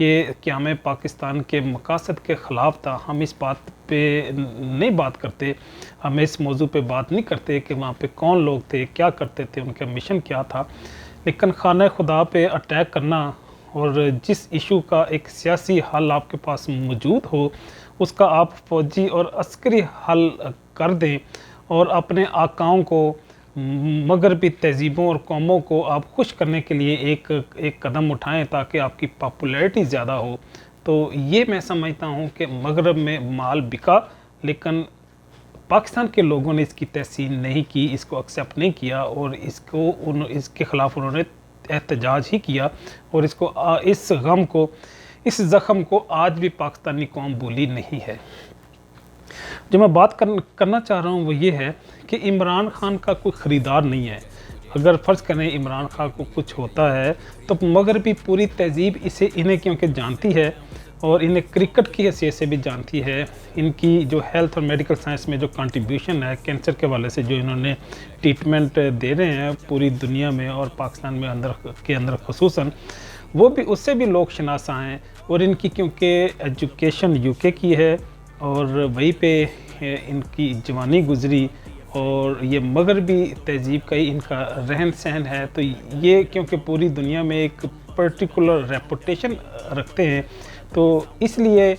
یہ قیام پاکستان کے مقاصد کے خلاف تھا، ہم اس بات پہ نہیں بات کرتے، ہم اس موضوع پہ بات نہیں کرتے کہ وہاں پہ کون لوگ تھے، کیا کرتے تھے، ان کا مشن کیا تھا. لیکن خانہ خدا پہ اٹیک کرنا اور جس ایشو کا ایک سیاسی حل آپ کے پاس موجود ہو اس کا آپ فوجی اور عسکری حل کر دیں اور اپنے آقاؤں کو، مغربی تہذیبوں اور قوموں کو آپ خوش کرنے کے لیے ایک قدم اٹھائیں تاکہ آپ کی پاپولیرٹی زیادہ ہو، تو یہ میں سمجھتا ہوں کہ مغرب میں مال بکا، لیکن پاکستان کے لوگوں نے اس کی تحسین نہیں کی، اس کو ایکسیپٹ نہیں کیا اور اس کے خلاف انہوں نے احتجاج ہی کیا، اور اس زخم کو آج بھی پاکستانی قوم بھولی نہیں ہے. جو میں بات کرنا چاہ رہا ہوں وہ یہ ہے کہ عمران خان کا کوئی خریدار نہیں ہے. اگر فرض کریں عمران خان کو کچھ ہوتا ہے تو مغربی پوری تہذیب انہیں کیونکہ جانتی ہے اور انہیں کرکٹ کی حیثیت سے بھی جانتی ہے. ان کی جو ہیلتھ اور میڈیکل سائنس میں جو کنٹریبیوشن ہے کینسر کے حوالے سے جو انہوں نے ٹریٹمنٹ دے رہے ہیں پوری دنیا میں اور پاکستان میں اندر خصوصاً، وہ بھی اس سے بھی لوگ شناسا ہیں. اور ان کی کیونکہ ایجوکیشن یو کے کی ہے اور وہیں پہ ان کی جوانی گزری اور یہ مغربی تہذیب کا ہی ان کا رہن سہن ہے، تو یہ کیونکہ پوری دنیا میں ایک پرٹیکولر ریپوٹیشن رکھتے ہیں، تو اس لیے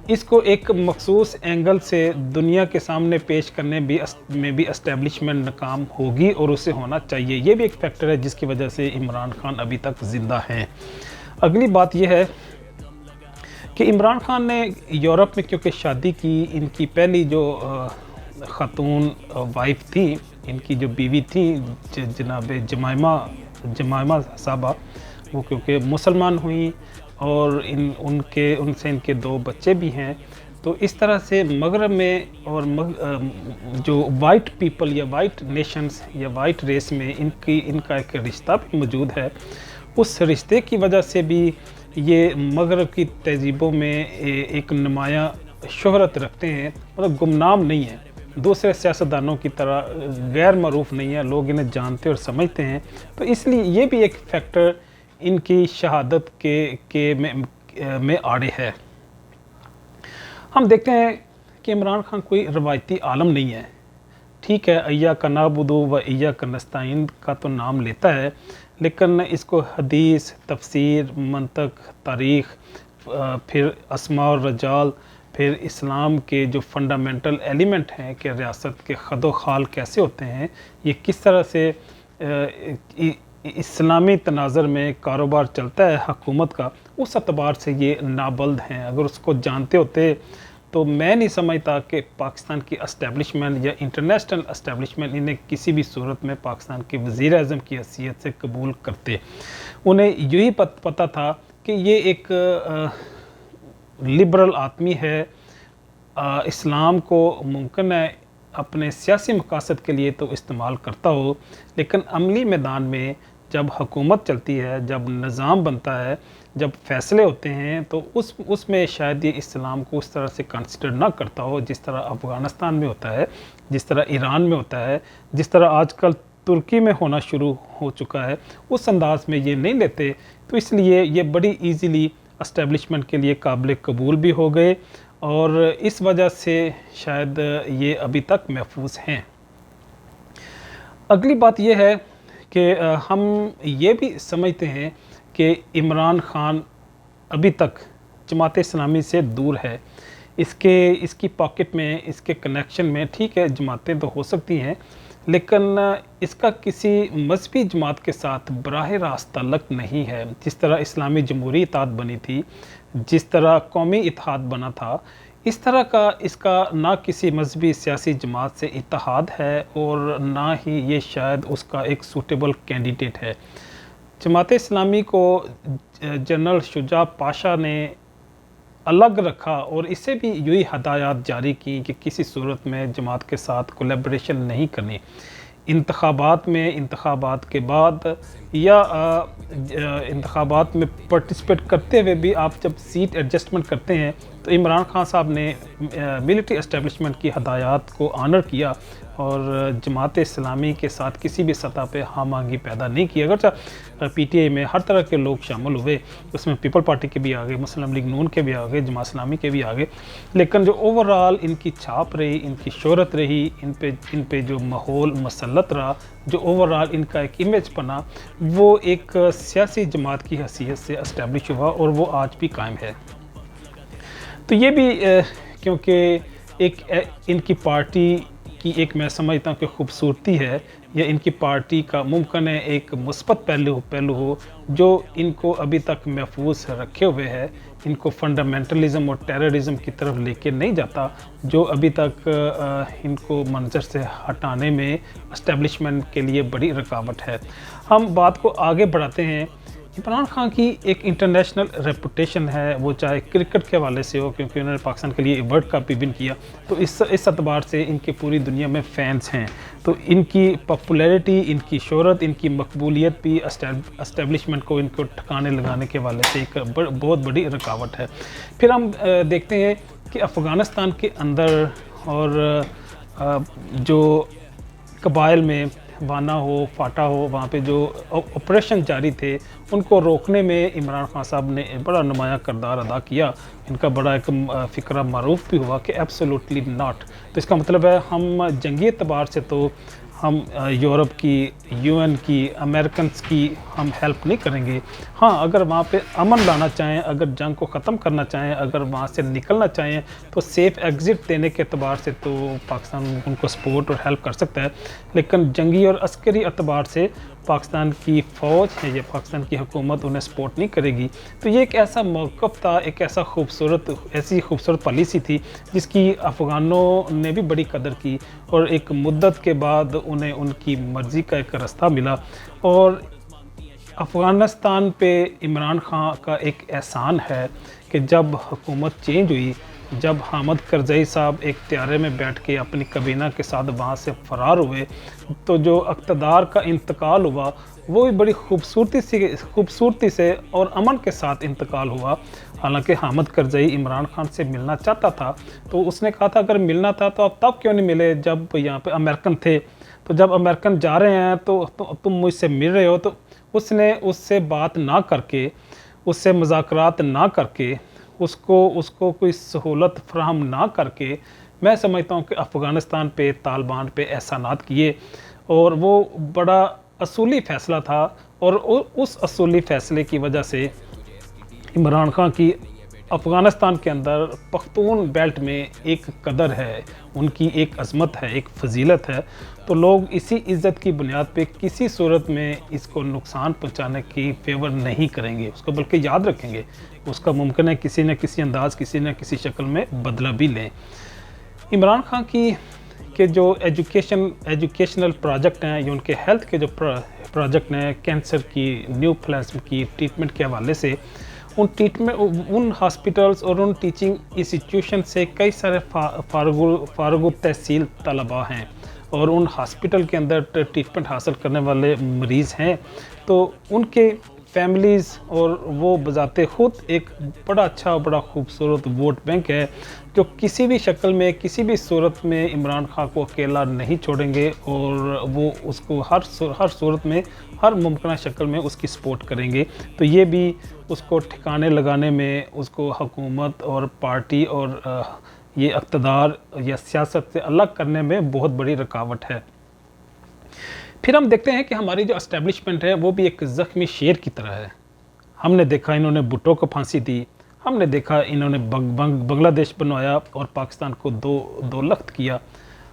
اس کو ایک مخصوص اینگل سے دنیا کے سامنے پیش کرنے میں بھی اسٹیبلشمنٹ ناکام ہوگی اور اسے ہونا چاہیے. یہ بھی ایک فیکٹر ہے جس کی وجہ سے عمران خان ابھی تک زندہ ہیں. اگلی بات یہ ہے کہ عمران خان نے یورپ میں کیونکہ شادی کی، ان کی پہلی جو خاتون وائف تھی، ان کی جو بیوی تھی جناب جمائمہ صاحبہ، وہ کیونکہ مسلمان ہوئیں اور ان سے ان کے 2 بچے بھی ہیں. تو اس طرح سے مغرب میں اور جو وائٹ پیپل یا وائٹ نیشنز یا وائٹ ریس میں ان کا ایک رشتہ بھی موجود ہے. اس رشتے کی وجہ سے بھی یہ مغرب کی تہذیبوں میں ایک نمایاں شہرت رکھتے ہیں، مطلب گمنام نہیں ہیں، دوسرے سیاستدانوں کی طرح غیر معروف نہیں ہے، لوگ انہیں جانتے اور سمجھتے ہیں. تو اس لیے یہ بھی ایک فیکٹر ان کی شہادت میں آڑے ہے. ہم دیکھتے ہیں کہ عمران خان کوئی روایتی عالم نہیں ہے. ٹھیک ہے، ایاک نعبد و ایاک نستعین کا تو نام لیتا ہے، لیکن اس کو حدیث، تفسیر، منطق، تاریخ، پھر اسماء اور رجال، پھر اسلام کے جو فنڈامنٹل ایلیمنٹ ہیں کہ ریاست کے خد و خال کیسے ہوتے ہیں، یہ کس طرح سے اسلامی تناظر میں کاروبار چلتا ہے حکومت کا، اس اعتبار سے یہ نابلد ہیں. اگر اس کو جانتے ہوتے تو میں نہیں سمجھتا کہ پاکستان کی اسٹیبلشمنٹ یا انٹرنیشنل اسٹیبلشمنٹ انہیں کسی بھی صورت میں پاکستان کے وزیر اعظم کی حیثیت سے قبول کرتے. انہیں یہی پتہ تھا کہ یہ ایک لبرل آدمی ہے، اسلام کو ممکن ہے اپنے سیاسی مقاصد کے لیے تو استعمال کرتا ہو، لیکن عملی میدان میں جب حکومت چلتی ہے، جب نظام بنتا ہے، جب فیصلے ہوتے ہیں تو اس میں شاید یہ اسلام کو اس طرح سے کنسیڈر نہ کرتا ہو جس طرح افغانستان میں ہوتا ہے، جس طرح ایران میں ہوتا ہے، جس طرح آج کل ترکی میں ہونا شروع ہو چکا ہے. اس انداز میں یہ نہیں لیتے، تو اس لیے یہ بڑی ایزیلی اسٹیبلشمنٹ کے لیے قابل قبول بھی ہو گئے اور اس وجہ سے شاید یہ ابھی تک محفوظ ہیں. اگلی بات یہ ہے کہ ہم یہ بھی سمجھتے ہیں کہ عمران خان ابھی تک جماعت اسلامی سے دور ہے. اس کی پاکٹ میں، اس کے کنیکشن میں، ٹھیک ہے جماعتیں تو ہو سکتی ہیں لیکن اس کا کسی مذہبی جماعت کے ساتھ براہ راست تعلق نہیں ہے. جس طرح اسلامی جمہوری اتحاد بنی تھی، جس طرح قومی اتحاد بنا تھا، اس طرح کا اس کا نہ کسی مذہبی سیاسی جماعت سے اتحاد ہے اور نہ ہی یہ شاید اس کا ایک سوٹیبل کینڈیڈیٹ ہے. جماعت اسلامی کو جنرل شجاع پاشا نے الگ رکھا اور اس سے بھی یہی ہدایات جاری کی کہ کسی صورت میں جماعت کے ساتھ کولیبریشن نہیں کرنی. انتخابات میں، انتخابات کے بعد یا انتخابات میں پارٹیسپیٹ کرتے ہوئے بھی آپ جب سیٹ ایڈجسٹمنٹ کرتے ہیں تو عمران خان صاحب نے ملٹری اسٹیبلشمنٹ کی ہدایات کو آنر کیا اور جماعت اسلامی کے ساتھ کسی بھی سطح پہ ہم آہنگی پیدا نہیں کی. اگرچہ پی ٹی آئی میں ہر طرح کے لوگ شامل ہوئے, اس میں پیپل پارٹی کے بھی آگے, مسلم لیگ نون کے بھی آگے, جماعت اسلامی کے بھی آگے, لیکن جو اوورآل ان کی چھاپ رہی, ان کی شہرت رہی, ان پہ جو ماحول مسلط رہا, جو اوورآل ان کا ایک امیج بنا, وہ ایک سیاسی جماعت کی حیثیت سے اسٹیبلش ہوا اور وہ آج بھی قائم ہے. تو یہ بھی کیونکہ ایک ان کی پارٹی کی ایک میں سمجھتا ہوں کہ خوبصورتی ہے, یا ان کی پارٹی کا ممکن ہے ایک مثبت پہلو ہو جو ان کو ابھی تک محفوظ رکھے ہوئے ہے, ان کو فنڈامنٹلزم اور ٹیررزم کی طرف لے کے نہیں جاتا, جو ابھی تک ان کو منظر سے ہٹانے میں اسٹیبلشمنٹ کے لیے بڑی رکاوٹ ہے. ہم بات کو آگے بڑھاتے ہیں. عمران خان کی ایک انٹرنیشنل ریپوٹیشن ہے, وہ چاہے کرکٹ کے حوالے سے ہو, کیونکہ انہوں نے پاکستان کے لیے ورلڈ کپ بھی ون کیا, تو اس اعتبار سے ان کے پوری دنیا میں فینس ہیں. تو ان کی پاپولیرٹی, ان کی شہرت, ان کی مقبولیت بھی اسٹیبلشمنٹ کو ان کو ٹھکانے لگانے کے حوالے سے ایک بہت بڑی رکاوٹ ہے. پھر ہم دیکھتے ہیں کہ افغانستان کے اندر اور جو قبائل میں وانا ہو, فاٹا ہو, وہاں پہ جو آپریشن جاری تھے, ان کو روکنے میں عمران خان صاحب نے بڑا نمایاں کردار ادا کیا. ان کا بڑا ایک فکرہ معروف بھی ہوا کہ ایبسولوٹلی ناٹ. تو اس کا مطلب ہے ہم جنگی اعتبار سے تو ہم یورپ کی, یو این کی, امریکنس کی ہم ہیلپ نہیں کریں گے. ہاں, اگر وہاں پہ امن لانا چاہیں, اگر جنگ کو ختم کرنا چاہیں, اگر وہاں سے نکلنا چاہیں, تو سیف ایگزٹ دینے کے اعتبار سے تو پاکستان ان کو سپورٹ اور ہیلپ کر سکتا ہے, لیکن جنگی اور عسکری اعتبار سے پاکستان کی فوج ہے یا پاکستان کی حکومت انہیں سپورٹ نہیں کرے گی. تو یہ ایک ایسا موقف تھا, ایک ایسی خوبصورت پالیسی تھی جس کی افغانوں نے بھی بڑی قدر کی, اور ایک مدت کے بعد انہیں ان کی مرضی کا ایک راستہ ملا. اور افغانستان پہ عمران خان کا ایک احسان ہے کہ جب حکومت چینج ہوئی, جب حامد کرزئی صاحب ایک طیارے میں بیٹھ کے اپنی کابینہ کے ساتھ وہاں سے فرار ہوئے, تو جو اقتدار کا انتقال ہوا وہ بھی بڑی خوبصورتی سے اور امن کے ساتھ انتقال ہوا. حالانکہ حامد کرزئی عمران خان سے ملنا چاہتا تھا, تو اس نے کہا تھا اگر ملنا تھا تو آپ تب کیوں نہیں ملے جب یہاں پہ امریکن تھے, تو جب امریکن جا رہے ہیں تو تم مجھ سے مل رہے ہو. تو اس نے اس سے بات نہ کر کے, اس سے مذاکرات نہ کر کے, اس کو کوئی سہولت فراہم نہ کر کے, میں سمجھتا ہوں کہ افغانستان پہ طالبان پہ احسانات کیے, اور وہ بڑا اصولی فیصلہ تھا. اور اس اصولی فیصلے کی وجہ سے عمران خان کی افغانستان کے اندر پختون بیلٹ میں ایک قدر ہے, ان کی ایک عظمت ہے, ایک فضیلت ہے. تو لوگ اسی عزت کی بنیاد پہ کسی صورت میں اس کو نقصان پہنچانے کی فیور نہیں کریں گے, اس کو بلکہ یاد رکھیں گے. اس کا ممکن ہے کسی نہ کسی انداز, کسی نہ کسی شکل میں بدلہ بھی لیں. عمران خان کے جو ایجوکیشنل پروجیکٹ ہیں, یا ان کے ہیلتھ کے جو پروجیکٹ ہیں, کینسر کی, نیوپلازم کی ٹریٹمنٹ کے حوالے سے, ان ہاسپٹلز اور ان ٹیچنگ انسٹیٹیوشن سے کئی سارے فارغ التحصیل طلباء ہیں, اور ان ہاسپٹل کے اندر ٹریٹمنٹ حاصل کرنے والے مریض ہیں. تو ان کے فیملیز اور وہ بذات خود ایک بڑا اچھا اور بڑا خوبصورت ووٹ بینک ہے, جو کسی بھی شکل میں, کسی بھی صورت میں عمران خان کو اکیلا نہیں چھوڑیں گے, اور وہ اس کو ہر صورت میں, ہر ممکنہ شکل میں اس کی سپورٹ کریں گے. تو یہ بھی اس کو ٹھکانے لگانے میں, اس کو حکومت اور پارٹی اور یہ اقتدار یا سیاست سے الگ کرنے میں بہت بڑی رکاوٹ ہے. پھر ہم دیکھتے ہیں کہ ہماری جو اسٹیبلشمنٹ ہے وہ بھی ایک زخمی شیر کی طرح ہے. ہم نے دیکھا انہوں نے بھٹو کو پھانسی دی, ہم نے دیکھا انہوں نے بنگلہ دیش بنوایا اور پاکستان کو دو لخت کیا.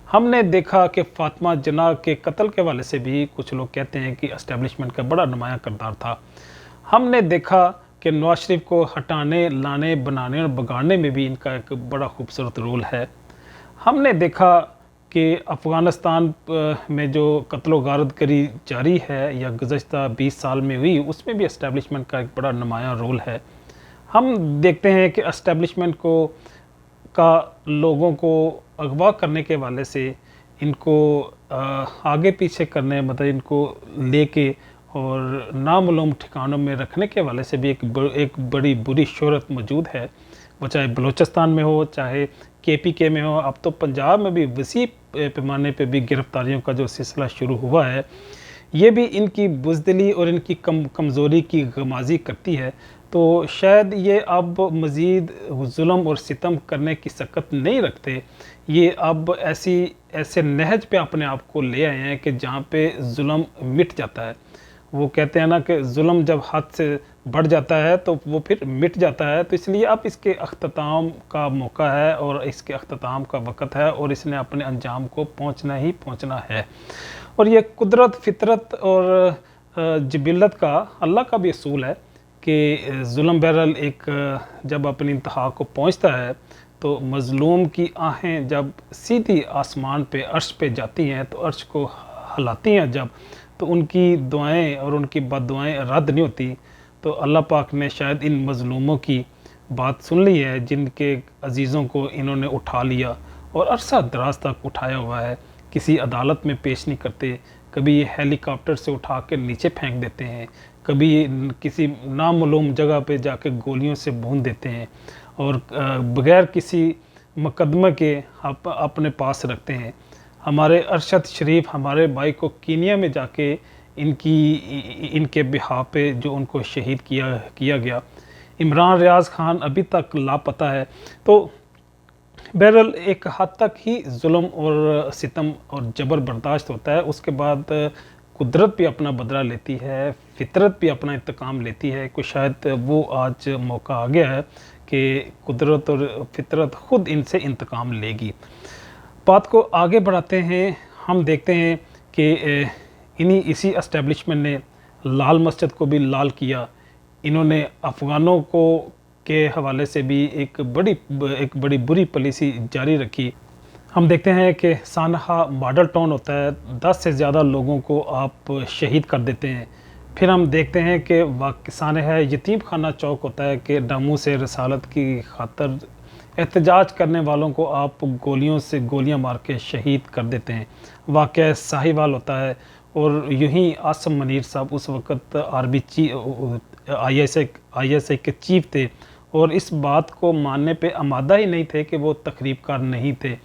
ہم نے دیکھا کہ فاطمہ جناح کے قتل کے حوالے سے بھی کچھ لوگ کہتے ہیں کہ اسٹیبلشمنٹ کا بڑا نمایاں کردار تھا. ہم نے دیکھا کہ نواز شریف کو ہٹانے, لانے, بنانے اور بگاڑنے میں بھی ان کا ایک بڑا خوبصورت رول ہے. ہم نے دیکھا کہ افغانستان میں جو قتل و غارت گری جاری ہے یا گزشتہ 20 سال میں ہوئی, اس میں بھی اسٹیبلشمنٹ کا ایک بڑا نمایاں رول ہے. ہم دیکھتے ہیں کہ اسٹیبلشمنٹ کا لوگوں کو اغوا کرنے کے حوالے سے, ان کو آگے پیچھے کرنے, مطلب ان کو لے کے اور نامعلوم ٹھکانوں میں رکھنے کے حوالے سے بھی ایک بڑی بری شہرت موجود ہے. وہ چاہے بلوچستان میں ہو، چاہے KPK میں ہو، اب تو پنجاب میں بھی وسیع پیمانے پہ بھی گرفتاریوں کا جو سلسلہ شروع ہوا ہے، یہ بھی ان کی بزدلی اور ان کی کمزوری کی غمازی کرتی ہے۔ تو شاید یہ اب مزید ظلم اور ستم کرنے کی سکت نہیں رکھتے، یہ اب ایسے نہج پہ اپنے آپ کو لے آئے ہیں کہ جہاں پہ ظلم مٹ جاتا ہے۔ وہ کہتے ہیں نا کہ ظلم جب حد سے بڑھ جاتا ہے تو وہ پھر مٹ جاتا ہے، تو اس لیے اب اس کے اختتام کا موقع ہے اور اس کے اختتام کا وقت ہے، اور اس نے اپنے انجام کو پہنچنا ہی پہنچنا ہے۔ اور یہ قدرت، فطرت اور جبلت کا، اللہ کا بھی اصول ہے کہ ظلم بہرحال ایک جب اپنی انتہا کو پہنچتا ہے تو مظلوم کی آہیں جب سیدھی آسمان پہ عرش پہ جاتی ہیں تو عرش کو ہلاتی ہیں جب، تو ان کی دعائیں اور ان کی بد دعائیں رد نہیں ہوتی۔ تو اللہ پاک نے شاید ان مظلوموں کی بات سن لی ہے، جن کے عزیزوں کو انہوں نے اٹھا لیا اور عرصہ دراز تک اٹھایا ہوا ہے، کسی عدالت میں پیش نہیں کرتے، کبھی یہ ہیلی کاپٹر سے اٹھا کے نیچے پھینک دیتے ہیں، کبھی کسی نامعلوم جگہ پہ جا کے گولیوں سے بھون دیتے ہیں، اور بغیر کسی مقدمہ کے اپنے پاس رکھتے ہیں۔ ہمارے ارشد شریف ہمارے بھائی کو کینیا میں جا کے ان کے بہا پہ جو ان کو شہید کیا گیا، عمران ریاض خان ابھی تک لاپتہ ہے۔ تو بہرحال ایک حد تک ہی ظلم اور ستم اور جبر برداشت ہوتا ہے، اس کے بعد قدرت بھی اپنا بدلہ لیتی ہے، فطرت بھی اپنا انتقام لیتی ہے۔ کوئی شاید وہ آج موقع آ گیا ہے کہ قدرت اور فطرت خود ان سے انتقام لے گی۔ بات کو آگے بڑھاتے ہیں، ہم دیکھتے ہیں کہ اسی اسٹیبلشمنٹ نے لال مسجد کو بھی لال کیا، انہوں نے افغانوں کے حوالے سے بھی ایک بڑی بری پالیسی جاری رکھی۔ ہم دیکھتے ہیں کہ سانحہ ماڈل ٹاؤن ہوتا ہے، 10 سے زیادہ لوگوں کو آپ شہید کر دیتے ہیں۔ پھر ہم دیکھتے ہیں کہ سانحہ یتیم خانہ چوک ہوتا ہے کہ ناموس رسالت کی خاطر احتجاج کرنے والوں کو آپ گولیاں مار کے شہید کر دیتے ہیں۔ واقعہ ساہیوال ہوتا ہے، اور یوں ہی عاصم منیر صاحب اس وقت ISI کے چیف تھے، اور اس بات کو ماننے پہ آمادہ ہی نہیں تھے کہ وہ تخریب کار نہیں تھے۔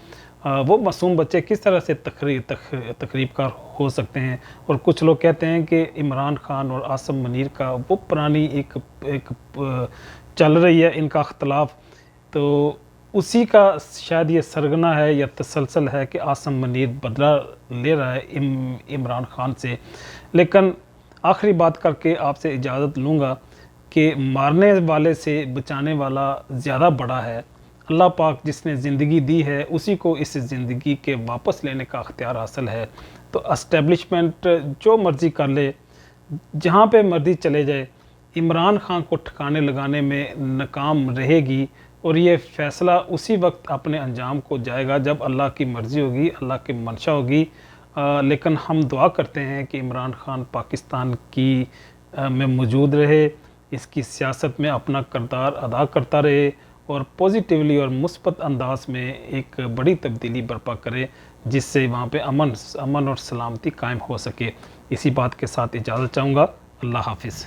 وہ معصوم بچے کس طرح سے تخریب کار ہو سکتے ہیں؟ اور کچھ لوگ کہتے ہیں کہ عمران خان اور عاصم منیر کا وہ پرانی ایک چل رہی ہے ان کا اختلاف، تو اسی کا شاید یہ سرغنہ ہے یا تسلسل ہے کہ عاصم منیر بدلہ لے رہا ہے عمران خان سے۔ لیکن آخری بات کر کے آپ سے اجازت لوں گا کہ مارنے والے سے بچانے والا زیادہ بڑا ہے۔ اللہ پاک جس نے زندگی دی ہے اسی کو اس زندگی کے واپس لینے کا اختیار حاصل ہے۔ تو اسٹیبلشمنٹ جو مرضی کر لے، جہاں پہ مرضی چلے جائے، عمران خان کو ٹھکانے لگانے میں ناکام رہے گی، اور یہ فیصلہ اسی وقت اپنے انجام کو جائے گا جب اللہ کی مرضی ہوگی، اللہ کی منشا ہوگی۔ لیکن ہم دعا کرتے ہیں کہ عمران خان پاکستان میں موجود رہے، اس کی سیاست میں اپنا کردار ادا کرتا رہے، اور پوزیٹیولی اور مثبت انداز میں ایک بڑی تبدیلی برپا کرے، جس سے وہاں پہ امن اور سلامتی قائم ہو سکے۔ اسی بات کے ساتھ اجازت چاہوں گا۔ اللہ حافظ۔